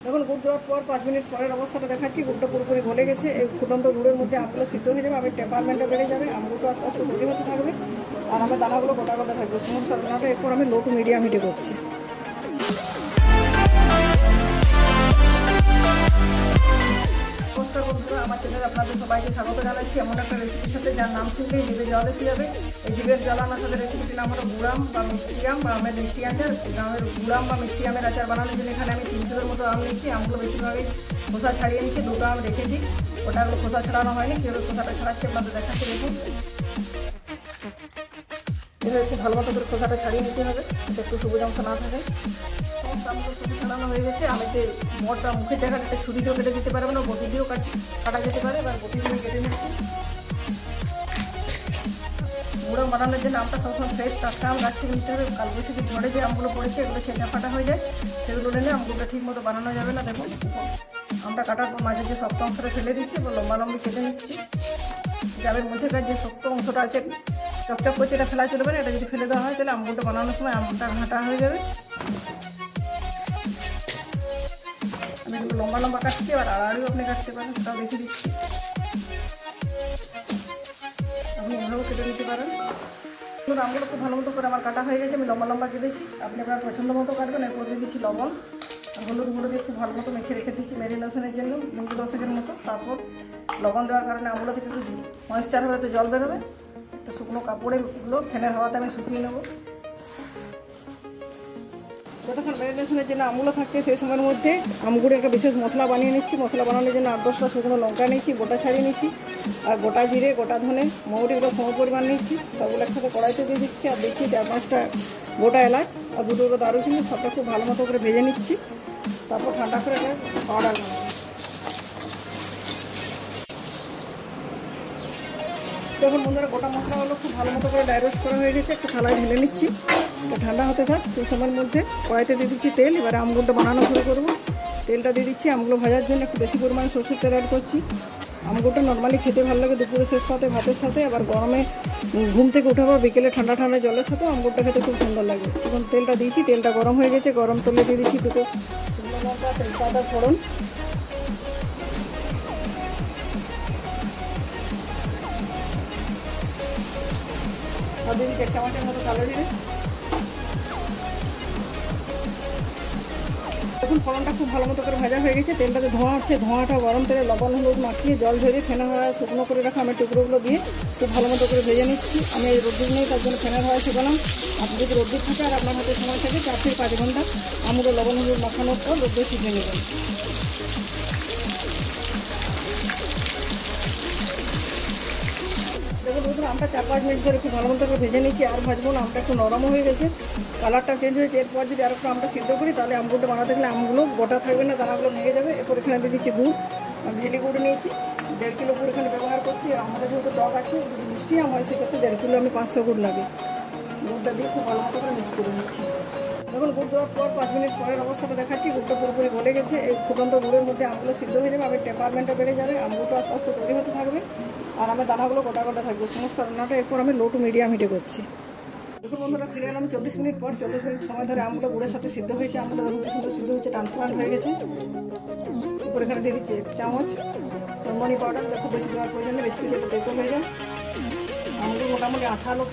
দেখুন গুড় দেওয়ার পর 5 মিনিট পরের অবস্থাটা দেখাচ্ছি। গুড়টা পুরোপুরি গলে গেছে। এই ফুটন্ত গুড়ের মধ্যে আমগুলো সিদ্ধ হয়ে যাবে, আমি টেম্পারমেন্টটা বেড়ে যাবে, আমগুলো আস্তে আস্তে তৈরি হতে থাকবে আর আমার দানাগুলো গোটা গোটা থাকবে সমস্ত রান্নাটা। এরপর আমি লো টু মিডিয়াম হিটে করছি। নমস্কার বন্ধুরা, আমার চ্যানেলে আপনাদের সবাইকে স্বাগত জানাচ্ছি এমন একটা রেসিপির সাথে যার নাম শুনলেই জিভে জল এসে যাবে। এই জিভের জল আনার সাথে রেসিপিটির নাম হলো গুড়াম বা মিষ্টি আম বা আমের মিষ্টি আচার। আমের গুড়াম বা মিষ্টি আমের আচার বানানোর জন্য এখানে আমি 300-এর মতো আম নিচ্ছি। আমগুলো বেশিরভাগই খোসা ছাড়িয়ে নিচ্ছি। দুটো আম রেখেছি, ওটাগুলো খোসা ছাড়ানো হয়নি। কীভাবে খোসাটা ছাড়াচ্ছি আপনাদের দেখাচ্ছি। দেখুন এভাবে একটু ভালো মতো করে খোসাটা ছাড়িয়ে নিতে হবে, এটা একটু সবুজ অংশ না থাকে। সমস্ত আমগুলো সবুজ ছাড়ানো হয়ে গেছে। আমি যে মোটটা মুখের জায়গাটা একটা ছুরি দিয়েও কেটে দিতে পারবে না, বটি দিয়েও কাটা যেতে পারে, এবার বটি দিয়ে কেটে নিচ্ছি। গুঁড়ো বানানোর জন্য আমটা সবসময় ফ্রেশ টাটকা আম গাছ থেকে নিতে হবে। কালবৈশাখী ঝড়ে যে আমগুলো পড়েছে এগুলো ছেঁচা ফাটা হয়ে যায়, সেগুলো নিলে আমগুলোটা ঠিক মতো বানানো যাবে না। দেখুন আমটা কাটার পর মাঝে যে শক্ত অংশটা ফেলে দিচ্ছি, এবার লম্বা লম্বি কেটে নিচ্ছি। জালের মধ্যেকার যে শক্ত অংশটা আছে চকচক করছে, এটা ফেলা চলবে না। এটা যদি ফেলে দেওয়া হয় তাহলে আমগুলো বানানোর সময় আমটা ঘাঁটা হয়ে যাবে। আমি এগুলো লম্বা লম্বা কাটছি, আর আড়াআড়িও আপনি কাটতে পারেন, সেটাও দেখে দিচ্ছি। আপনি এভাবেও কেটে নিতে পারেন। আমগুলো খুব ভালো মতো করে আমার কাটা হয়ে গেছে, আমি লম্বা লম্বা কেটেছি। আপনি আপনার পছন্দ মতো কাটবেন। এরপর দিয়ে দিচ্ছি লবণ আর হলুদ গুঁড়ো দিয়ে খুব ভালো মতো মেখে রেখে দিচ্ছি ম্যারিনেশনের জন্য 10 মতো। তারপর লবণ দেওয়ার কারণে আমগুলো থেকে একটু ময়েশ্চার হবে, তো জল বেরোবে। একটা শুকনো কাপড়ে এগুলো ফ্যানের হাওয়াতে আমি শুকিয়ে নেবো। যতক্ষণ ম্যারিনেশনের জন্য আমগুলো থাকছে সেই সময়ের মধ্যে আমগুলো একটা বিশেষ মশলা বানিয়ে নিচ্ছি। মশলা বানানোর জন্য 8-10টা শুকনো লঙ্কা নিচ্ছি, গোটা ছাড়িয়ে নিচ্ছি, আর গোটা জিরে, গোটা ধনে, মৌরিগুলো সম পরিমাণ নিচ্ছি। সবগুলো একসাথে কড়াইতে দিয়ে দিচ্ছি, আর দিচ্ছি 4-5টা গোটা এলাচ আর 2 দারুচিনি। সবটা খুব ভালো মতো করে ভেজে নিচ্ছি। তারপর ঠান্ডা করে এটা পাউডার বানাবো। যখন বন্ধুরা গোটা মশলাগুলো খুব ভালো মতো করে ড্রাই রোস্ট করা হয়ে গেছে, একটু থালায় ঢেলে নিচ্ছি। তো ঠান্ডা হতে থাক, সেই সময়ের মধ্যে কড়াইতে দিয়ে দিচ্ছি তেল। এবারে আমগুলো বানানো শুরু করবো। তেলটা দিয়ে দিচ্ছি। আমগুলো ভাজার জন্য একটু বেশি পরিমাণে সরষের তেল অ্যাড করছি। আমগুলোটা নর্মালি খেতে ভালো লাগে দুপুরে শেষ পাতে ভাতের সাথে, আবার গরমে ঘুম থেকে উঠে বা বিকেলে ঠান্ডা ঠান্ডা জলের সাথেও আমগুলোটা খেতে খুব সুন্দর লাগে। এখন তেলটা দিয়েছি, তেলটা গরম হয়ে গেছে। গরম তেলে দিয়ে দিচ্ছি 2 শুকনো লঙ্কা, তেজপাতা ফোড়ন, আর দিয়ে দিচ্ছি 1 চামচের মতো কালো জিরে। এখন ফোড়নটা খুব ভালো মতো করে ভাজা হয়ে গেছে। তেলটাতে ধোঁয়া হচ্ছে, ধোঁয়াটা গরম তেলে লবণ হলুদ মাখিয়ে জল ঝরিয়ে ফেনা হওয়া শুকনো করে রাখা আমের টুকরোগুলো দিয়ে খুব ভালো মতো করে ভেজে নিচ্ছি। আমি এই রোদ্দুর নেই, তার জন্য ফেনার হওয়া শুকালাম। আপনি যদি রোদ্দুর থাকে আর আপনার হাতে সময় থাকে 4 থেকে 5 ঘন্টা আমগুলো লবণ হলুদ মাখানোর পর রোদ্দুরে সিঝে নেবেন। দেখুন বন্ধুরা, আমটা 4-5 মিনিট ধরে খুব ভালো মতো করে ভেজে নিচ্ছি। আর ভাজবো না, আমটা একটু নরমও হয়ে গেছে, কালারটা চেঞ্জ হয়েছে। এরপর যদি আর একটু আমটা সিদ্ধ করি তাহলে আমগুলো বানাতে গেলে আমগুলো গোটা থাকবে না, দানাগুলো ভেঙে যাবে। এরপর এখানে দিয়ে দিচ্ছি গুড়। আমি ভেলি গুড় নিয়েছি, 1.5 কিলো গুড় এখানে ব্যবহার করছি। আমাদের যেহেতু টক আছে, যদি মিষ্টি আম হয় সেক্ষেত্রে 1.5 কিলো আমি 500 গুড় লাগে। গুড়টা দিয়ে খুব ভালো মতো করে মিক্স করে নিচ্ছি। দেখুন গুড় দেওয়ার পর 5 মিনিট পরের অবস্থাটা দেখাচ্ছি। গুড়টা পুরোপুরি গলে গেছে। এই ফুটন্ত গুড়ের মধ্যে আমগুলো সিদ্ধ হয়ে যাবে, আমি টেম্পারমেন্টটা বেড়ে যাবে, আমগুলো আস্তে আস্তে তৈরি হতে থাকবে আর আমার দানাগুলো গোটা গোটা থাকবে সমস্ত রান্নাটা। এরপর আমি লো টু মিডিয়াম হিটে করছি। দেখুন বন্ধুরা, ফিরে এলাম 24 মিনিট পর। 40 মিনিট সময় ধরে আমগুলো গুড়ের সাথে সিদ্ধ হয়েছে। আমগুলো দেখুন কি সুন্দর সিদ্ধ হয়েছে, ট্রান্সপারেন্ট হয়ে গেছে। এরপর এখানে দিয়ে দিচ্ছি 1 চামচ চন্দনী পাউডার। খুব বেশি দেওয়ার প্রয়োজন নেই, বেশি দিলে তেতো হয়ে যায়। আমগুলো মোটামুটি আঠালো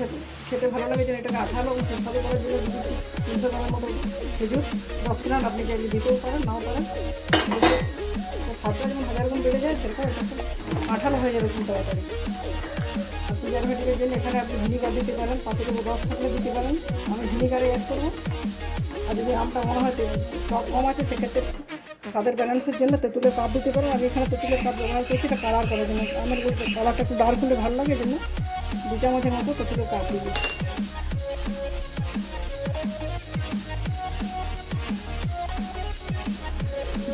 খেতে ভালো লাগে, যেন এটাকে আঠালো এবং সুস্বাদু করার জন্য দিয়ে দিচ্ছি 300 গ্রামের মতো খেজুর। অপশনাল, আপনি চাইলে দিতেও পারেন, নাও পারেন। স্বাদটা যেমন 1000 গুণ বেড়ে যায়, সেরকম এটা আঠালো হয়ে যাবে খুব তাড়াতাড়ি। আর প্রিজারভেটিভের জন্য এখানে আপনি ভিনিগার দিতে পারেন, 5 রস থাকলে দিতে পারেন। আমি ভিনিগারে অ্যাড করবো। আর যদি আমটা মনে হয় টক কম আছে সেক্ষেত্রে স্বাদের ব্যালেন্সের জন্য তেঁতুলের কাপ দিতে পারেন। আমি এখানে তেঁতুলের কাপ ব্যবহার করছি, এটা কালার করার জন্য। আমার কালারটা একটু ডার্ক হলে ভালো লাগে, জন্য 2 চামচের মতো তেঁতুলের কাপ দিব।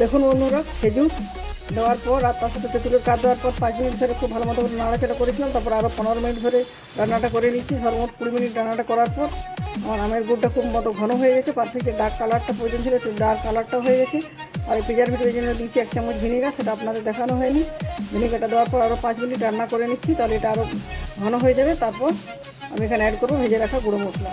দেখুন বন্ধুরা, খেজুর দেওয়ার পর আর তার সাথে তেঁতুলের কাপ দেওয়ার পর 5 মিনিট ধরে খুব ভালো মতো করে নাড়াচাড়া করেছিলাম। তারপর আরও 15 মিনিট ধরে রান্নাটা করে নিচ্ছি। সর্বমোট 20 মিনিট রান্নাটা করার পর আমার আমের গুড়টা খুব মতো ঘন হয়ে গেছে। পারফেক্ট ডার্ক কালারটা প্রয়োজন ছিল, একটু ডার্ক কালারটা হয়ে গেছে। আর এই প্রিজারভেটিভের জন্য দিচ্ছি 1 চামচ ভিনিগার, সেটা আপনাদের দেখানো হয়নি। ভিনিগারটা দেওয়ার পর আরও 5 মিনিট রান্না করে নিচ্ছি, তাহলে এটা আরও ঘন হয়ে যাবে। তারপর আমি এখানে অ্যাড করবো ভেজে রাখা গুঁড়ো মশলা।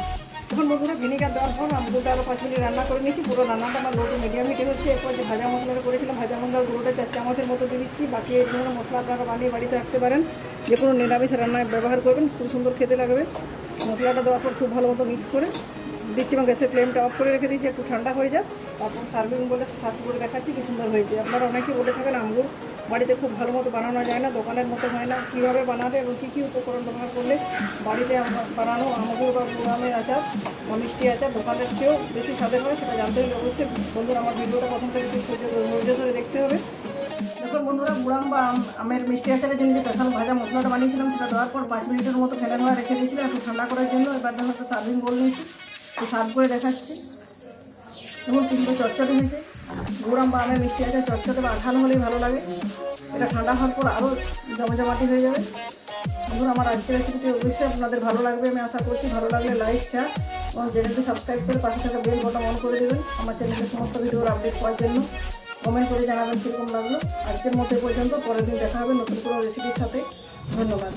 এখন বন্ধুরা ভিনিগার দেওয়ার পর আমগুলোটা আরও 5 মিনিট রান্না করে নিচ্ছি। পুরো রান্নাটা আমার লো টু মিডিয়াম হিটে হচ্ছে। এরপর যে ভাজা মশলাটা করেছিলাম, ভাজা মশলার গুঁড়োটা 4 চামচের মতো দিয়ে দিচ্ছি। বাকি এই ধরনের মশলা আপনারা বানিয়ে বাড়িতে রাখতে পারেন, যে কোনো নিরামিষ রান্নায় ব্যবহার করবেন, খুব সুন্দর খেতে লাগবে। মশলাটা দেওয়ার পর খুব ভালো মতো মিক্স করে দিচ্ছি এবং গ্যাসের ফ্লেমটা অফ করে রেখে দিচ্ছি, একটু ঠান্ডা হয়ে যায়। তারপর সার্ভিং বলে সার্ভ করে দেখাচ্ছি কি সুন্দর হয়েছে। আপনারা অনেকেই বলে থাকেন আঙ্গুর বাড়িতে খুব ভালো মতো বানানো যায় না, দোকানের মতো হয় না। কীভাবে বানাবে এবং কী কী উপকরণ ব্যবহার করলে বাড়িতে বানানো আঙ্গুর বা গুড়ামের আচার বা মিষ্টি আচার দোকানের চেয়েও বেশি স্বাদের হয়, সেটা জানতে হলে অবশ্যই বন্ধুরা আমার ভিডিওটা প্রথম থেকে ধৈর্য ধরে দেখতে হবে। দেখুন বন্ধুরা, গুড়াম বা আমের মিষ্টি আচারের জন্য যে স্পেশাল ভাজা মশলাটা বানিয়েছিলাম সেটা দেওয়ার পর 5 মিনিটের মতো ফেলে নেওয়া রেখে দিয়েছিলাম একটু ঠান্ডা করার জন্য। এবার দেখো একটা সার্ভিং বোল নিয়েছি, সার্ভ করে দেখাচ্ছি। দেখুন কিন্তু চটচটে হয়েছে। গুড়াম বা আমের মিষ্টি আচার চটচটে বা আঠালো হলেই ভালো লাগে। এটা ঠান্ডা হওয়ার পর আরও জমাজমাটি হয়ে যাবে। বন্ধুরা আমার আজকের রেসিপিটি অবশ্যই আপনাদের ভালো লাগবে, আমি আশা করছি। ভালো লাগলে লাইক, শেয়ার এবং চ্যানেলটি সাবস্ক্রাইব করে পাশে থাকা বেল বাটন অন করে দেবেন আমার চ্যানেলের সমস্ত ভিডিওর আপডেট পাওয়ার জন্য। কমেন্ট করে জানাবেন কীরকম লাগলো। আজকের মতো পর্যন্ত, পরের দিন দেখা হবে নতুন কোনো রেসিপির সাথে। ধন্যবাদ।